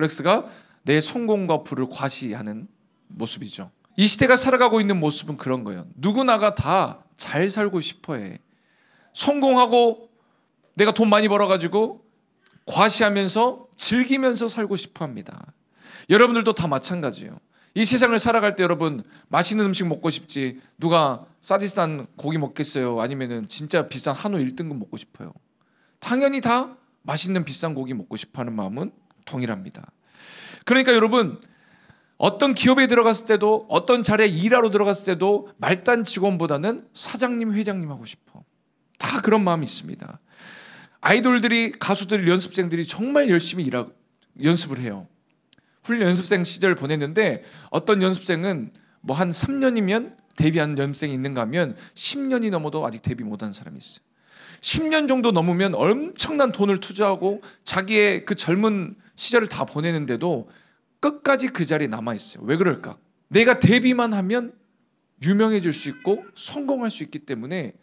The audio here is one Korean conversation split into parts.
플렉스가 내 성공과 부를 과시하는 모습이죠. 이 시대가 살아가고 있는 모습은 그런 거예요. 누구나가 다 잘 살고 싶어해. 성공하고 내가 돈 많이 벌어가지고 과시하면서 즐기면서 살고 싶어합니다. 여러분들도 다 마찬가지예요. 이 세상을 살아갈 때 여러분 맛있는 음식 먹고 싶지 누가 싸디싼 고기 먹겠어요? 아니면은 진짜 비싼 한우 1등급 먹고 싶어요? 당연히 다 맛있는 비싼 고기 먹고 싶어하는 마음은 동일합니다. 그러니까 여러분 어떤 기업에 들어갔을 때도 어떤 자리에 일하러 들어갔을 때도 말단 직원보다는 사장님, 회장님 하고 싶어. 다 그런 마음이 있습니다. 아이돌들이, 가수들, 연습생들이 정말 열심히 연습을 해요. 훈련 연습생 시절 보냈는데 어떤 연습생은 뭐 한 3년이면 데뷔한 연습생이 있는가 하면 10년이 넘어도 아직 데뷔 못한 사람이 있어요. 10년 정도 넘으면 엄청난 돈을 투자하고 자기의 그 젊은 시절을 다 보내는데도 끝까지 그 자리에 남아있어요. 왜 그럴까? 내가 데뷔만 하면 유명해질 수 있고 성공할 수 있기 때문에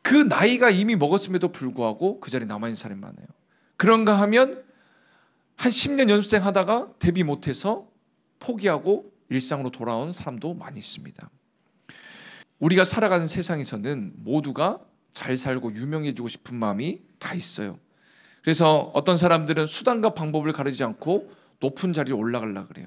그 나이가 이미 먹었음에도 불구하고 그 자리에 남아있는 사람이 많아요. 그런가 하면 한 10년 연습생 하다가 데뷔 못해서 포기하고 일상으로 돌아온 사람도 많이 있습니다. 우리가 살아가는 세상에서는 모두가 잘 살고 유명해지고 싶은 마음이 다 있어요. 그래서 어떤 사람들은 수단과 방법을 가리지 않고 높은 자리에 올라가려고 그래요.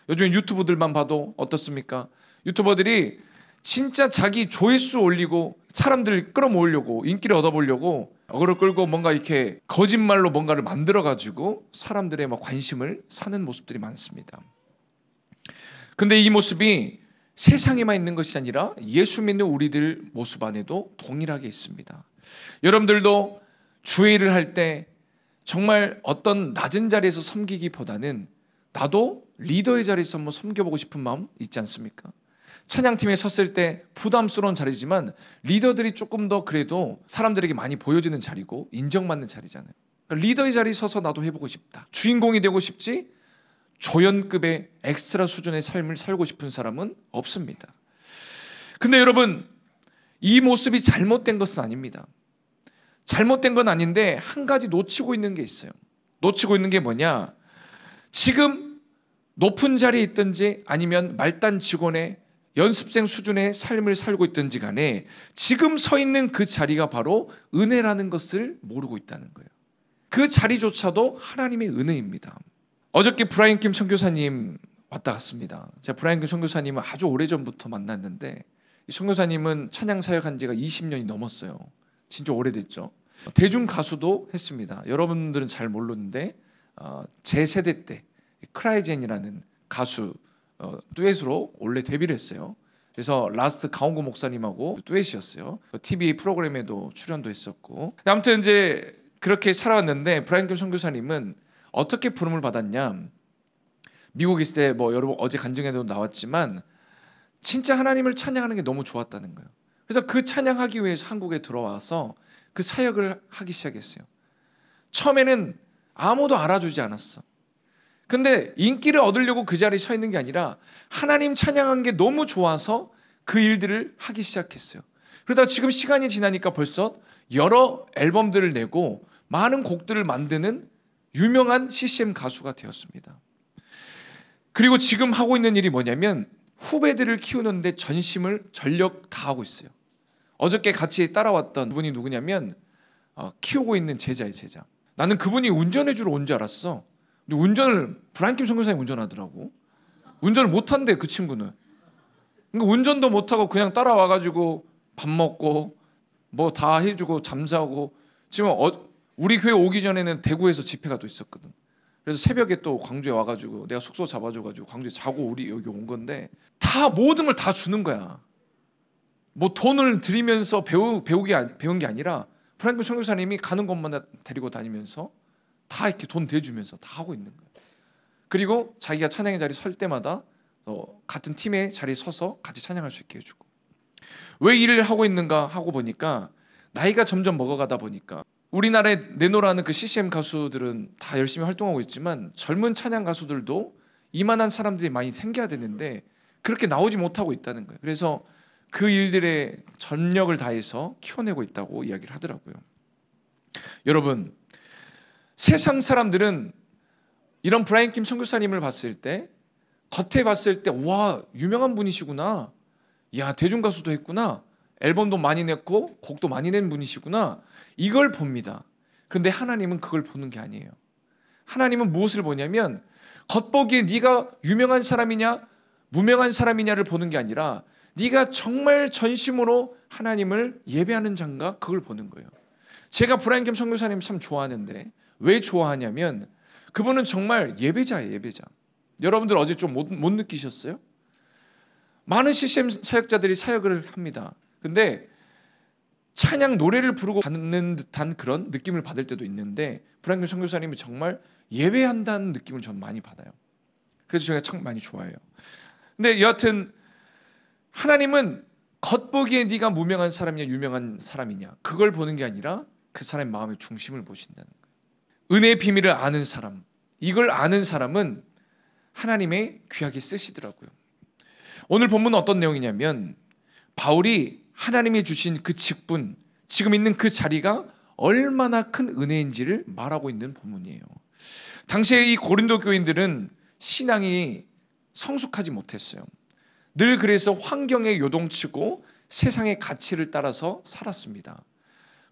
요즘 유튜브들만 봐도 어떻습니까? 유튜버들이 진짜 자기 조회수 올리고 사람들 끌어모으려고 인기를 얻어보려고 어그로 끌고 뭔가 이렇게 거짓말로 뭔가를 만들어가지고 사람들의 막 관심을 사는 모습들이 많습니다. 근데 이 모습이 세상에만 있는 것이 아니라 예수 믿는 우리들 모습 안에도 동일하게 있습니다. 여러분들도 주일을 할 때 정말 어떤 낮은 자리에서 섬기기보다는 나도 리더의 자리에서 한번 섬겨보고 싶은 마음 있지 않습니까? 찬양팀에 섰을 때 부담스러운 자리지만 리더들이 조금 더 그래도 사람들에게 많이 보여지는 자리고 인정받는 자리잖아요. 그러니까 리더의 자리에 서서 나도 해보고 싶다. 주인공이 되고 싶지 조연급의 엑스트라 수준의 삶을 살고 싶은 사람은 없습니다. 근데 여러분 이 모습이 잘못된 것은 아닙니다. 잘못된 건 아닌데 한 가지 놓치고 있는 게 있어요. 놓치고 있는 게 뭐냐? 지금 높은 자리에 있든지 아니면 말단 직원의 연습생 수준의 삶을 살고 있든지 간에 지금 서 있는 그 자리가 바로 은혜라는 것을 모르고 있다는 거예요. 그 자리조차도 하나님의 은혜입니다. 어저께 브라이언 킴 선교사님 왔다 갔습니다. 제가 브라이언 킴 선교사님은 아주 오래전부터 만났는데 이 선교사님은 찬양 사역한 지가 20년이 넘었어요. 진짜 오래됐죠. 대중 가수도 했습니다. 여러분들은 잘 모르는데 제 세대 때 크라이젠이라는 가수 듀엣으로 원래 데뷔를 했어요. 그래서 라스트 강원구 목사님하고 듀엣이었어요. TV 프로그램에도 출연도 했었고 아무튼 이제 그렇게 살아왔는데 브라이언 킴 선교사님은 어떻게 부름을 받았냐? 미국에 있을 때 뭐 여러분 어제 간증에도 나왔지만 진짜 하나님을 찬양하는 게 너무 좋았다는 거예요. 그래서 그 찬양하기 위해서 한국에 들어와서 그 사역을 하기 시작했어요. 처음에는 아무도 알아주지 않았어. 근데 인기를 얻으려고 그 자리에 서 있는 게 아니라 하나님 찬양한 게 너무 좋아서 그 일들을 하기 시작했어요. 그러다 지금 시간이 지나니까 벌써 여러 앨범들을 내고 많은 곡들을 만드는 유명한 CCM 가수가 되었습니다. 그리고 지금 하고 있는 일이 뭐냐면 후배들을 키우는데 전심을 전력 다하고 있어요. 어저께 같이 따라왔던 분이 누구냐면 키우고 있는 제자예요. 제자. 나는 그분이 운전해 주러 온 줄 알았어. 근데 운전을 브라이언 킴 선교사님이 운전하더라고. 운전을 못한대 그 친구는. 그러니까 운전도 못하고 그냥 따라와가지고 밥 먹고 뭐 다 해주고 잠자고. 지금 우리 교회 오기 전에는 대구에서 집회가 또 있었거든. 그래서 새벽에 또 광주에 와가지고 내가 숙소 잡아줘가지고 광주에 자고 우리 여기 온 건데 다 모든 걸 다 주는 거야. 뭐 돈을 들이면서 배운 게 아니라 브라이언 킴 선교사님이 가는 곳마다 데리고 다니면서 다 이렇게 돈 대주면서 다 하고 있는 거예요. 그리고 자기가 찬양의 자리에 설 때마다 같은 팀의 자리에 서서 같이 찬양할 수 있게 해주고. 왜 일을 하고 있는가 하고 보니까 나이가 점점 먹어가다 보니까 우리나라에 내노라는 그 CCM 가수들은 다 열심히 활동하고 있지만 젊은 찬양 가수들도 이만한 사람들이 많이 생겨야 되는데 그렇게 나오지 못하고 있다는 거예요. 그래서 그 일들에 전력을 다해서 키워내고 있다고 이야기를 하더라고요. 여러분, 세상 사람들은 이런 브라이언 킴 선교사님을 봤을 때, 겉에 봤을 때 와, 유명한 분이시구나, 야, 대중 가수도 했구나, 앨범도 많이 냈고 곡도 많이 낸 분이시구나, 이걸 봅니다. 그런데 하나님은 그걸 보는 게 아니에요. 하나님은 무엇을 보냐면 겉보기에 네가 유명한 사람이냐 무명한 사람이냐를 보는 게 아니라 네가 정말 전심으로 하나님을 예배하는 자인가, 그걸 보는 거예요. 제가 브라이언 캠 선교사님 참 좋아하는데 왜 좋아하냐면 그분은 정말 예배자예요. 예배자. 여러분들 어제 좀 못 느끼셨어요? 많은 CCM 사역자들이 사역을 합니다. 근데 찬양 노래를 부르고 가는 듯한 그런 느낌을 받을 때도 있는데 브라이언 캠 선교사님이 정말 예배한다는 느낌을 전 많이 받아요. 그래서 제가 참 많이 좋아해요. 근데 여하튼 하나님은 겉보기에 네가 무명한 사람이냐 유명한 사람이냐 그걸 보는 게 아니라 그 사람의 마음의 중심을 보신다는 거예요. 은혜의 비밀을 아는 사람, 이걸 아는 사람은 하나님의 귀하게 쓰시더라고요. 오늘 본문은 어떤 내용이냐면 바울이 하나님이 주신 그 직분, 지금 있는 그 자리가 얼마나 큰 은혜인지를 말하고 있는 본문이에요. 당시에 이 고린도 교인들은 신앙이 성숙하지 못했어요. 늘 그래서 환경에 요동치고 세상의 가치를 따라서 살았습니다.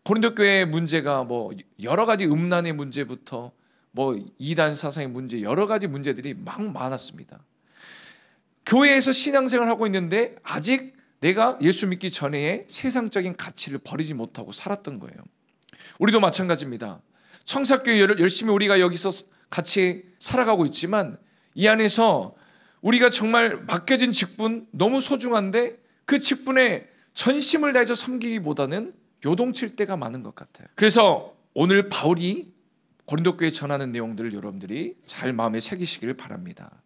고린도 교회의 문제가 뭐 여러 가지 음란의 문제부터 뭐 이단 사상의 문제, 여러 가지 문제들이 막 많았습니다. 교회에서 신앙생활을 하고 있는데 아직 내가 예수 믿기 전에 세상적인 가치를 버리지 못하고 살았던 거예요. 우리도 마찬가지입니다. 청사교회 열심히 우리가 여기서 같이 살아가고 있지만 이 안에서 우리가 정말 맡겨진 직분 너무 소중한데 그 직분에 전심을 다해서 섬기기보다는 요동칠 때가 많은 것 같아요. 그래서 오늘 바울이 고린도 교회에 전하는 내용들을 여러분들이 잘 마음에 새기시기를 바랍니다.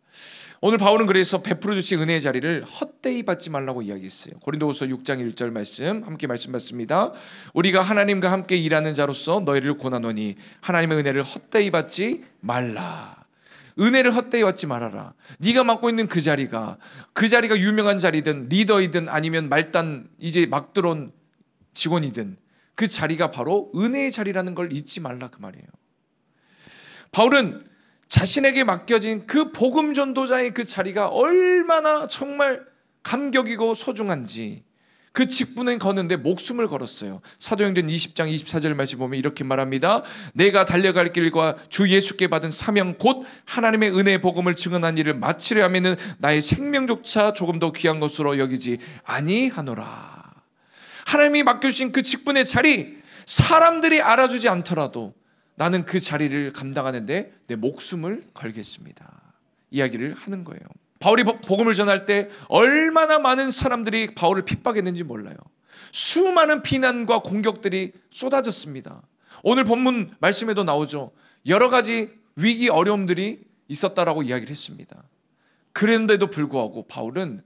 오늘 바울은 그래서 베풀어 주신 은혜의 자리를 헛되이 받지 말라고 이야기했어요. 고린도후서 6장 1절 말씀 함께 말씀 받습니다. 우리가 하나님과 함께 일하는 자로서 너희를 권하노니 하나님의 은혜를 헛되이 받지 말라. 은혜를 헛되이 받지 말아라. 네가 맡고 있는 그 자리가 유명한 자리든 리더이든 아니면 말단 이제 막 들어온 직원이든 그 자리가 바로 은혜의 자리라는 걸 잊지 말라, 그 말이에요. 바울은 자신에게 맡겨진 그 복음 전도자의 그 자리가 얼마나 정말 감격이고 소중한지 그 직분을 거는데 목숨을 걸었어요. 사도행전 20장 24절 말씀 보면 이렇게 말합니다. 내가 달려갈 길과 주 예수께 받은 사명 곧 하나님의 은혜의 복음을 증언한 일을 마치려 하면은 나의 생명조차 조금 더 귀한 것으로 여기지 아니하노라. 하나님이 맡겨주신 그 직분의 자리, 사람들이 알아주지 않더라도 나는 그 자리를 감당하는데 내 목숨을 걸겠습니다. 이야기를 하는 거예요. 바울이 복음을 전할 때 얼마나 많은 사람들이 바울을 핍박했는지 몰라요. 수많은 비난과 공격들이 쏟아졌습니다. 오늘 본문 말씀에도 나오죠. 여러 가지 위기 어려움들이 있었다라고 이야기를 했습니다. 그런데도 불구하고 바울은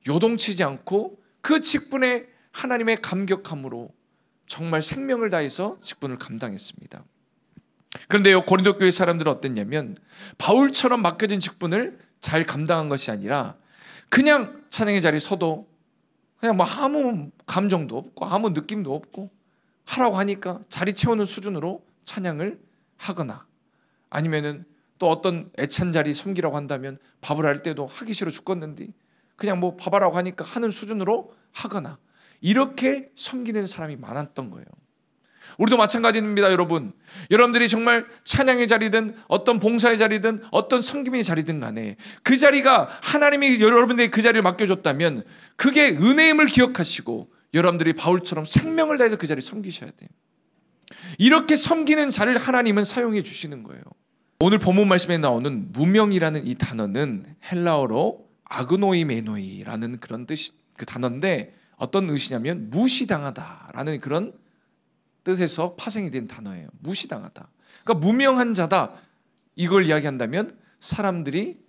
요동치지 않고 그 직분에 하나님의 감격함으로 정말 생명을 다해서 직분을 감당했습니다. 그런데요, 고린도 교회 사람들은 어땠냐면 바울처럼 맡겨진 직분을 잘 감당한 것이 아니라 그냥 찬양의 자리에 서도 그냥 뭐 아무 감정도 없고 아무 느낌도 없고 하라고 하니까 자리 채우는 수준으로 찬양을 하거나 아니면은 또 어떤 애찬 자리 섬기라고 한다면 밥을 할 때도 하기 싫어 죽겠는데 그냥 뭐 밥하라고 하니까 하는 수준으로 하거나 이렇게 섬기는 사람이 많았던 거예요. 우리도 마찬가지입니다, 여러분. 여러분들이 정말 찬양의 자리든 어떤 봉사의 자리든 어떤 섬김의 자리든 간에 그 자리가 하나님이 여러분들에게 그 자리를 맡겨줬다면 그게 은혜임을 기억하시고 여러분들이 바울처럼 생명을 다해서 그 자리를 섬기셔야 돼요. 이렇게 섬기는 자를 하나님은 사용해 주시는 거예요. 오늘 본문 말씀에 나오는 무명이라는 이 단어는 헬라어로 아그노이메노이라는 그런 뜻이 그 단어인데 어떤 의미냐면 무시당하다라는 그런 뜻에서 파생이 된 단어예요. 무시당하다. 그러니까 무명한 자다. 이걸 이야기한다면 사람들이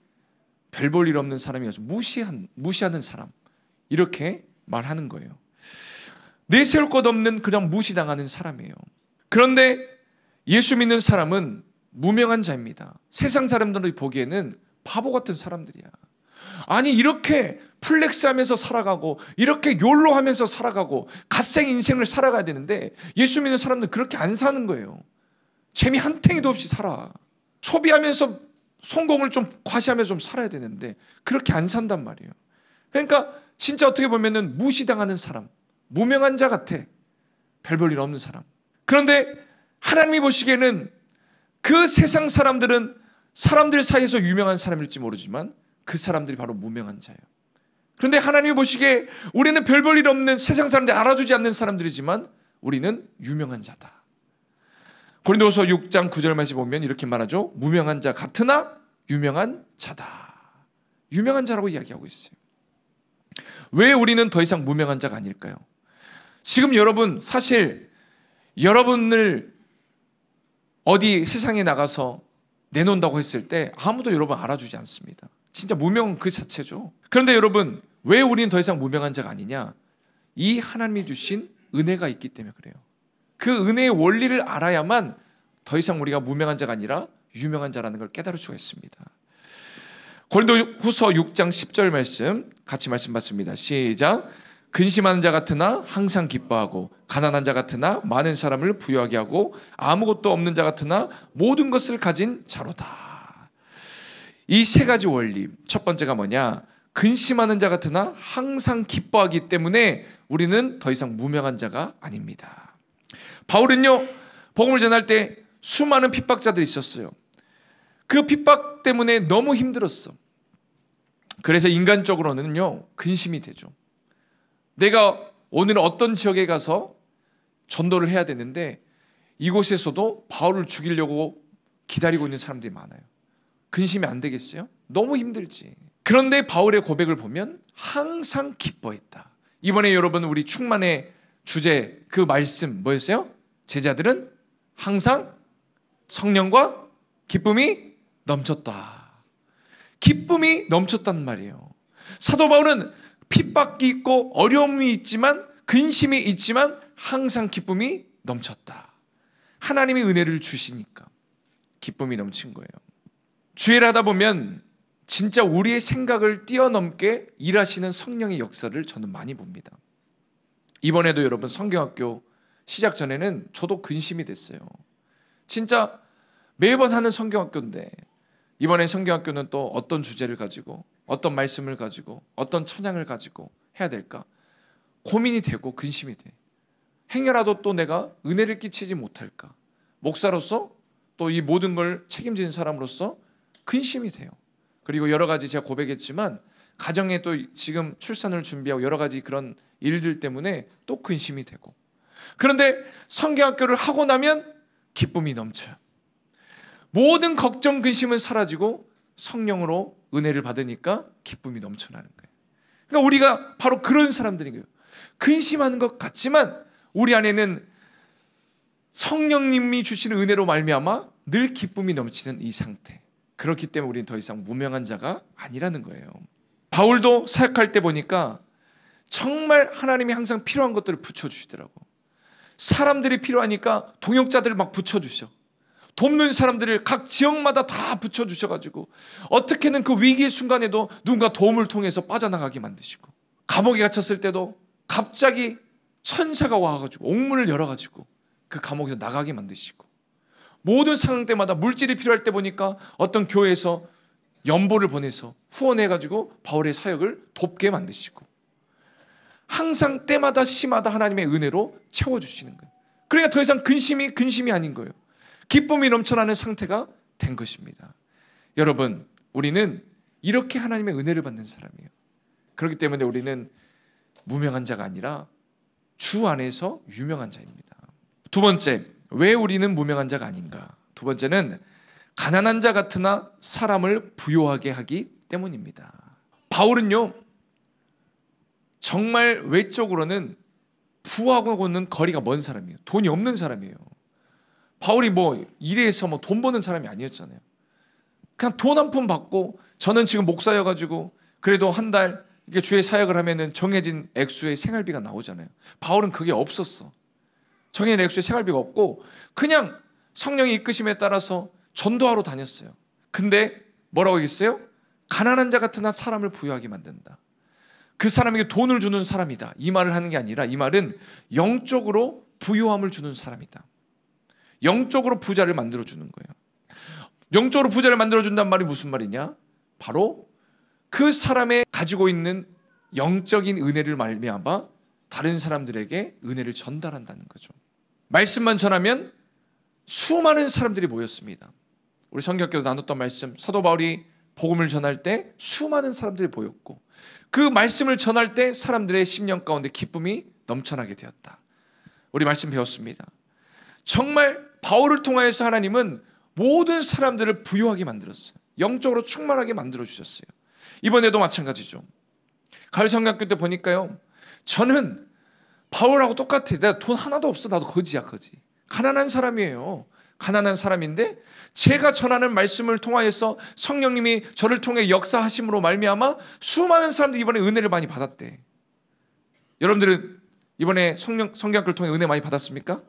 별 볼 일 없는 사람이어서 무시하는 사람. 이렇게 말하는 거예요. 내세울 것 없는 그냥 무시당하는 사람이에요. 그런데 예수 믿는 사람은 무명한 자입니다. 세상 사람들이 보기에는 바보 같은 사람들이야. 아니 이렇게 플렉스하면서 살아가고 이렇게 욜로 하면서 살아가고 갓생 인생을 살아가야 되는데 예수 믿는 사람들은 그렇게 안 사는 거예요. 재미 한 탱이도 없이 살아. 소비하면서 성공을 좀 과시하면서 좀 살아야 되는데 그렇게 안 산단 말이에요. 그러니까 진짜 어떻게 보면은 무시당하는 사람, 무명한 자 같아. 별 볼 일 없는 사람. 그런데 하나님이 보시기에는 그 세상 사람들은 사람들 사이에서 유명한 사람일지 모르지만 그 사람들이 바로 무명한 자예요. 그런데 하나님이 보시기에 우리는 별 볼 일 없는 세상 사람들이 알아주지 않는 사람들이지만 우리는 유명한 자다. 고린도후서 6장 9절 말씀 보면 이렇게 말하죠. 무명한 자 같으나 유명한 자다. 유명한 자라고 이야기하고 있어요. 왜 우리는 더 이상 무명한 자가 아닐까요? 지금 여러분 사실 여러분을 어디 세상에 나가서 내놓는다고 했을 때 아무도 여러분 알아주지 않습니다. 진짜 무명 그 자체죠. 그런데 여러분 왜 우리는 더 이상 무명한 자가 아니냐? 이 하나님이 주신 은혜가 있기 때문에 그래요. 그 은혜의 원리를 알아야만 더 이상 우리가 무명한 자가 아니라 유명한 자라는 걸 깨달을 수가 있습니다. 고린도후서 6장 10절 말씀 같이 말씀 받습니다. 시작. 근심하는 자 같으나 항상 기뻐하고 가난한 자 같으나 많은 사람을 부유하게 하고 아무것도 없는 자 같으나 모든 것을 가진 자로다. 이 세 가지 원리, 첫 번째가 뭐냐? 근심하는 자 같으나 항상 기뻐하기 때문에 우리는 더 이상 무명한 자가 아닙니다. 바울은요, 복음을 전할 때 수많은 핍박자들이 있었어요. 그 핍박 때문에 너무 힘들었어. 그래서 인간적으로는요, 근심이 되죠. 내가 오늘 어떤 지역에 가서 전도를 해야 되는데 이곳에서도 바울을 죽이려고 기다리고 있는 사람들이 많아요. 근심이 안 되겠어요? 너무 힘들지. 그런데 바울의 고백을 보면 항상 기뻐했다. 이번에 여러분 우리 충만의 주제 그 말씀 뭐였어요? 제자들은 항상 성령과 기쁨이 넘쳤다. 기쁨이 넘쳤단 말이에요. 사도 바울은 핍박이 있고 어려움이 있지만 근심이 있지만 항상 기쁨이 넘쳤다. 하나님이 은혜를 주시니까 기쁨이 넘친 거예요. 주일을 하다 보면 진짜 우리의 생각을 뛰어넘게 일하시는 성령의 역사를 저는 많이 봅니다. 이번에도 여러분 성경학교 시작 전에는 저도 근심이 됐어요. 진짜 매번 하는 성경학교인데 이번에 성경학교는 또 어떤 주제를 가지고 어떤 말씀을 가지고 어떤 찬양을 가지고 해야 될까 고민이 되고 근심이 돼. 행여라도 또 내가 은혜를 끼치지 못할까. 목사로서 또 이 모든 걸 책임지는 사람으로서 근심이 돼요. 그리고 여러 가지 제가 고백했지만 가정에 또 지금 출산을 준비하고 여러 가지 그런 일들 때문에 또 근심이 되고. 그런데 성경학교를 하고 나면 기쁨이 넘쳐요. 모든 걱정 근심은 사라지고 성령으로 은혜를 받으니까 기쁨이 넘쳐나는 거예요. 그러니까 우리가 바로 그런 사람들인 거예요. 근심하는 것 같지만 우리 안에는 성령님이 주시는 은혜로 말미암아 늘 기쁨이 넘치는 이 상태. 그렇기 때문에 우리는 더 이상 무명한 자가 아니라는 거예요. 바울도 사역할 때 보니까 정말 하나님이 항상 필요한 것들을 붙여주시더라고. 사람들이 필요하니까 동역자들을 막 붙여주셔. 돕는 사람들을 각 지역마다 다 붙여주셔가지고 어떻게든 그 위기의 순간에도 누군가 도움을 통해서 빠져나가게 만드시고, 감옥에 갇혔을 때도 갑자기 천사가 와가지고 옥문을 열어가지고 그 감옥에서 나가게 만드시고, 모든 상황 때마다 물질이 필요할 때 보니까 어떤 교회에서 연보를 보내서 후원해가지고 바울의 사역을 돕게 만드시고, 항상 때마다 시마다 하나님의 은혜로 채워주시는 거예요. 그러니까 더 이상 근심이 아닌 거예요. 기쁨이 넘쳐나는 상태가 된 것입니다. 여러분, 우리는 이렇게 하나님의 은혜를 받는 사람이에요. 그렇기 때문에 우리는 무명한 자가 아니라 주 안에서 유명한 자입니다. 두 번째, 왜 우리는 무명한 자가 아닌가? 두 번째는 가난한 자 같으나 사람을 부요하게 하기 때문입니다. 바울은요, 정말 외적으로는 부하고는 거리가 먼 사람이에요. 돈이 없는 사람이에요. 바울이 뭐 일해서 뭐 돈 버는 사람이 아니었잖아요. 그냥 돈 한 푼 받고, 저는 지금 목사여가지고 그래도 한 달 이렇게 주의 사역을 하면은 정해진 액수의 생활비가 나오잖아요. 바울은 그게 없었어. 정해진 액수의 생활비가 없고 그냥 성령의 이끄심에 따라서 전도하러 다녔어요. 근데 뭐라고 얘기했어요? 가난한 자 같으나 사람을 부유하게 만든다. 그 사람에게 돈을 주는 사람이다. 이 말을 하는 게 아니라 이 말은 영적으로 부유함을 주는 사람이다. 영적으로 부자를 만들어주는 거예요. 영적으로 부자를 만들어준단 말이 무슨 말이냐? 바로 그 사람의 가지고 있는 영적인 은혜를 말미암아 다른 사람들에게 은혜를 전달한다는 거죠. 말씀만 전하면 수많은 사람들이 모였습니다. 우리 성경학교도 나눴던 말씀, 사도 바울이 복음을 전할 때 수많은 사람들이 보였고 그 말씀을 전할 때 사람들의 심령 가운데 기쁨이 넘쳐나게 되었다. 우리 말씀 배웠습니다. 정말 바울을 통하여서 하나님은 모든 사람들을 부유하게 만들었어요. 영적으로 충만하게 만들어주셨어요. 이번에도 마찬가지죠. 가을 성경학교 때 보니까요, 저는 바울하고 똑같아. 내가 돈 하나도 없어. 나도 거지야, 거지. 가난한 사람이에요. 가난한 사람인데 제가 전하는 말씀을 통하여서 성령님이 저를 통해 역사하심으로 말미암아 수많은 사람들이 이번에 은혜를 많이 받았대. 여러분들은 이번에 성경학교를 통해 은혜 많이 받았습니까?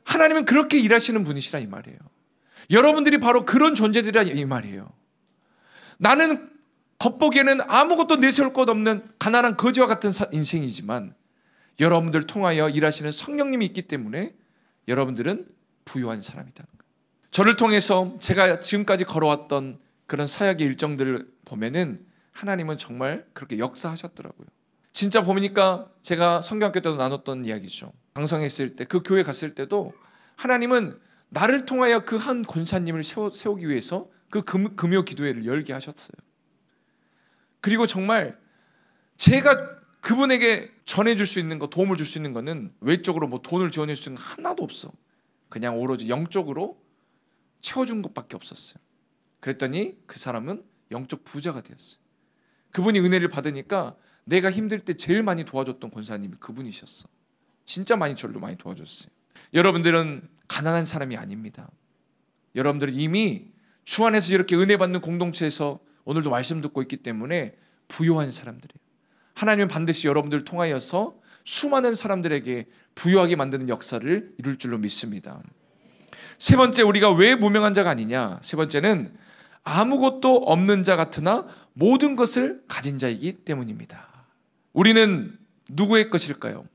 하나님은 그렇게 일하시는 분이시라 이 말이에요. 여러분들이 바로 그런 존재들이라 이 말이에요. 나는 겉보기에는 아무것도 내세울 것 없는 가난한 거지와 같은 인생이지만 여러분들 통하여 일하시는 성령님이 있기 때문에 여러분들은 부유한 사람이라는 거예요. 저를 통해서 제가 지금까지 걸어왔던 그런 사역의 일정들을 보면은 하나님은 정말 그렇게 역사하셨더라고요. 진짜 보니까 제가 성경학교 때도 나눴던 이야기죠. 방송했을 때, 그 교회 갔을 때도 하나님은 나를 통하여 그 한 권사님을 세우기 위해서 그 금요 기도회를 열게 하셨어요. 그리고 정말 제가 그분에게 전해줄 수 있는 거, 도움을 줄 수 있는 거는 외적으로 뭐 돈을 지원해 줄 수 있는 거 하나도 없어. 그냥 오로지 영적으로 채워준 것밖에 없었어요. 그랬더니 그 사람은 영적 부자가 되었어요. 그분이 은혜를 받으니까 내가 힘들 때 제일 많이 도와줬던 권사님이 그분이셨어. 진짜 저를 많이 도와줬어요. 여러분들은 가난한 사람이 아닙니다. 여러분들은 이미 주 안에서 이렇게 은혜 받는 공동체에서 오늘도 말씀 듣고 있기 때문에 부유한 사람들이에요. 하나님은 반드시 여러분들을 통하여서 수많은 사람들에게 부유하게 만드는 역사를 이룰 줄로 믿습니다. 세 번째, 우리가 왜 무명한 자가 아니냐? 세 번째는 아무것도 없는 자 같으나 모든 것을 가진 자이기 때문입니다. 우리는 누구의 것일까요?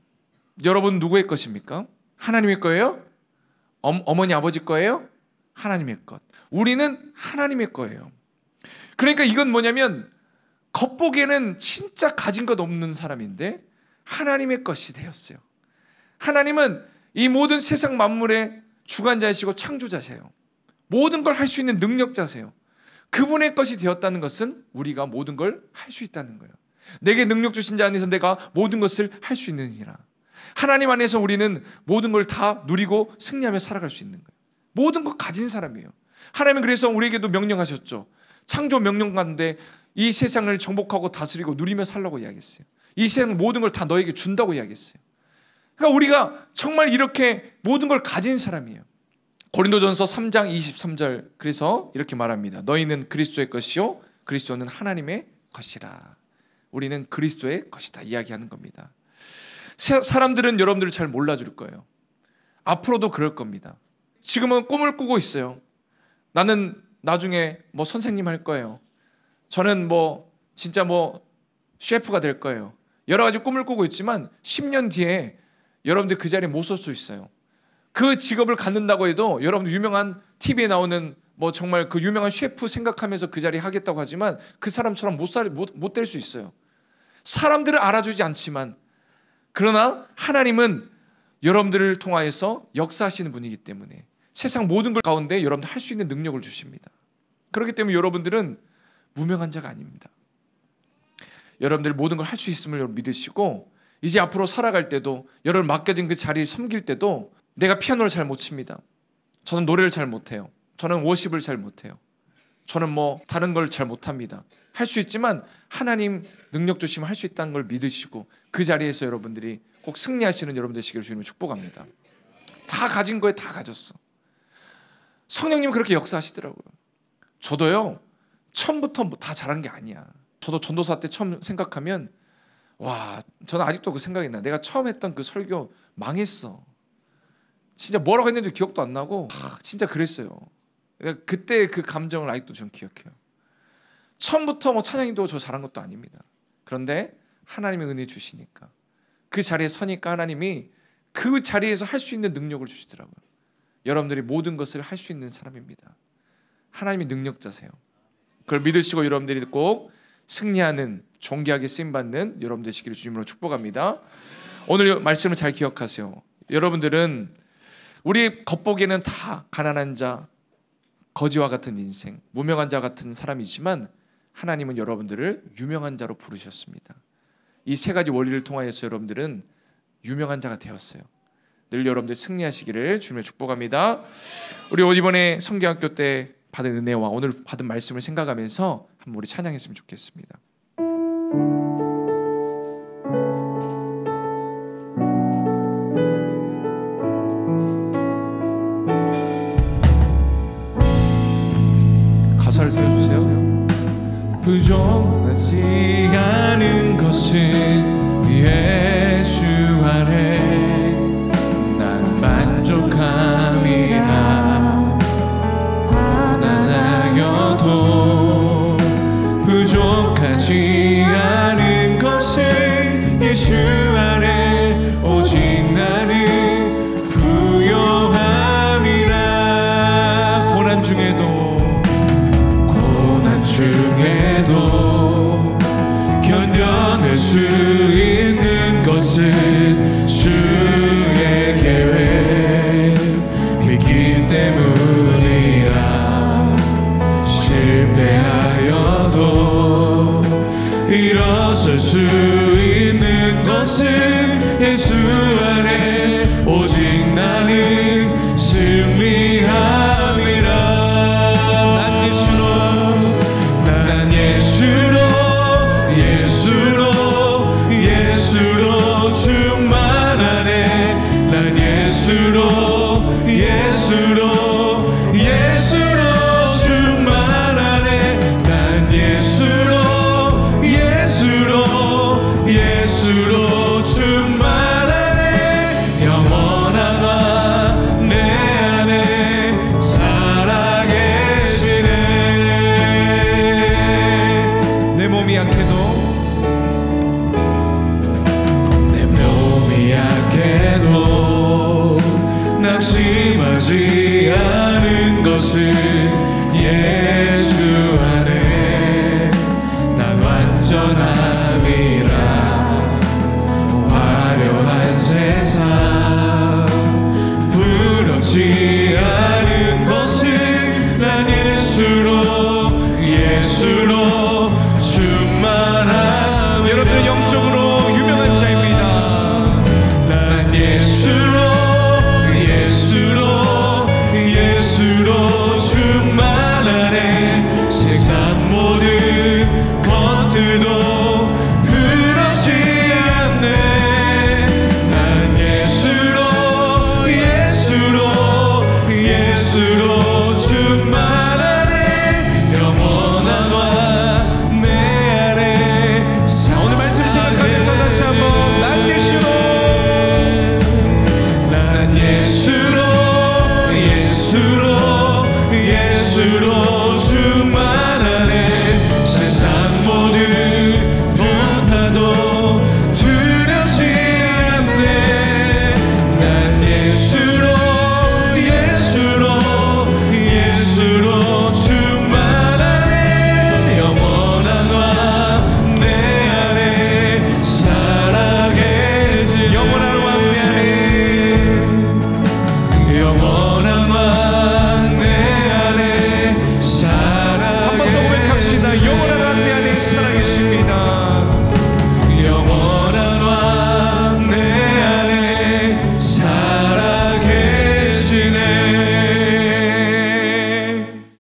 여러분 누구의 것입니까? 하나님의 거예요? 어머니 아버지 거예요? 하나님의 것. 우리는 하나님의 거예요. 그러니까 이건 뭐냐면 겉보기에는 진짜 가진 것 없는 사람인데 하나님의 것이 되었어요. 하나님은 이 모든 세상 만물의 주관자이시고 창조자세요. 모든 걸 할 수 있는 능력자세요. 그분의 것이 되었다는 것은 우리가 모든 걸 할 수 있다는 거예요. 내게 능력 주신 자 안에서 내가 모든 것을 할 수 있느니라. 하나님 안에서 우리는 모든 걸 다 누리고 승리하며 살아갈 수 있는 거예요. 모든 것 가진 사람이에요. 하나님은 그래서 우리에게도 명령하셨죠. 창조 명령 가운데 이 세상을 정복하고 다스리고 누리며 살라고 이야기했어요. 이 세상 모든 걸 다 너에게 준다고 이야기했어요. 그러니까 우리가 정말 이렇게 모든 걸 가진 사람이에요. 고린도전서 3장 23절 그래서 이렇게 말합니다. 너희는 그리스도의 것이요 그리스도는 하나님의 것이라. 우리는 그리스도의 것이다 이야기하는 겁니다. 사람들은 여러분들을 잘 몰라줄 거예요. 앞으로도 그럴 겁니다. 지금은 꿈을 꾸고 있어요. 나는 나중에 뭐 선생님 할 거예요. 저는 진짜 셰프가 될 거예요. 여러 가지 꿈을 꾸고 있지만 10년 뒤에 여러분들 그 자리에 못 설 수 있어요. 그 직업을 갖는다고 해도 여러분들 유명한 TV에 나오는 정말 그 유명한 셰프 생각하면서 그 자리에 하겠다고 하지만 그 사람처럼 못 될 수 있어요. 사람들을 알아주지 않지만 그러나 하나님은 여러분들을 통하여서 역사하시는 분이기 때문에 세상 모든 것 가운데 여러분들 할 수 있는 능력을 주십니다. 그렇기 때문에 여러분들은 무명한 자가 아닙니다. 여러분들 모든 걸 할 수 있음을 믿으시고 이제 앞으로 살아갈 때도 여러분 맡겨진 그 자리를 섬길 때도 내가 피아노를 잘 못 칩니다. 저는 노래를 잘 못해요. 저는 워십을 잘 못해요. 저는 다른 걸 잘 못합니다. 할 수 있지만 하나님 능력 주시면 할 수 있다는 걸 믿으시고 그 자리에서 여러분들이 꼭 승리하시는 여러분 되시기를 주님을 축복합니다. 다 가진 거에 다 가졌어. 성령님은 그렇게 역사하시더라고요. 저도요 처음부터 다 잘한 게 아니야. 저도 전도사 때 처음 생각하면 와, 저는 아직도 그 생각이 나요. 내가 처음 했던 그 설교 망했어. 진짜 뭐라고 했는지 기억도 안 나고 진짜 그랬어요. 그러니까 그때 그 감정을 아직도 전 기억해요. 처음부터 찬양도 저 잘한 것도 아닙니다. 그런데 하나님의 은혜 주시니까 그 자리에 서니까 하나님이 그 자리에서 할 수 있는 능력을 주시더라고요. 여러분들이 모든 것을 할 수 있는 사람입니다. 하나님이 능력자세요. 그걸 믿으시고 여러분들이 꼭 승리하는 존귀하게 쓰임받는 여러분 되시기를 주님으로 축복합니다. 오늘 말씀을 잘 기억하세요. 여러분들은 우리 겉보기에는 다 가난한 자, 거지와 같은 인생, 무명한 자 같은 사람이지만 하나님은 여러분들을 유명한 자로 부르셨습니다. 이 세 가지 원리를 통하여서 여러분들은 유명한 자가 되었어요. 늘 여러분들 승리하시기를 주님의 축복합니다. 우리 이번에 성경학교 때 받은 은혜와 오늘 받은 말씀을 생각하면서 한번 우리 찬양했으면 좋겠습니다. 가사를 들려주세요. 부족하지 않은 것은 예수 안에 난 만족함이라. 가난하여도 부족하지 않은 것은 예수 안에 오직 나는 부요함이라. 고난 중에도 견뎌낼 수 있는 것은 주의 계획 믿기 때문이야. 실패하여도 일어설 수 있는 것은 예수 안에 오직 나는 승리함이라. 예수로 충만하네. 난 예수로 충만하네. 난 예수로 충만하네. 영원한 내 안에 살아계시네. 내 몸이 약해도 낙심하지 않은 것은 예수 안에 난 완전함이라. 화려한 세상 부럽지 않은 것은 난 예수로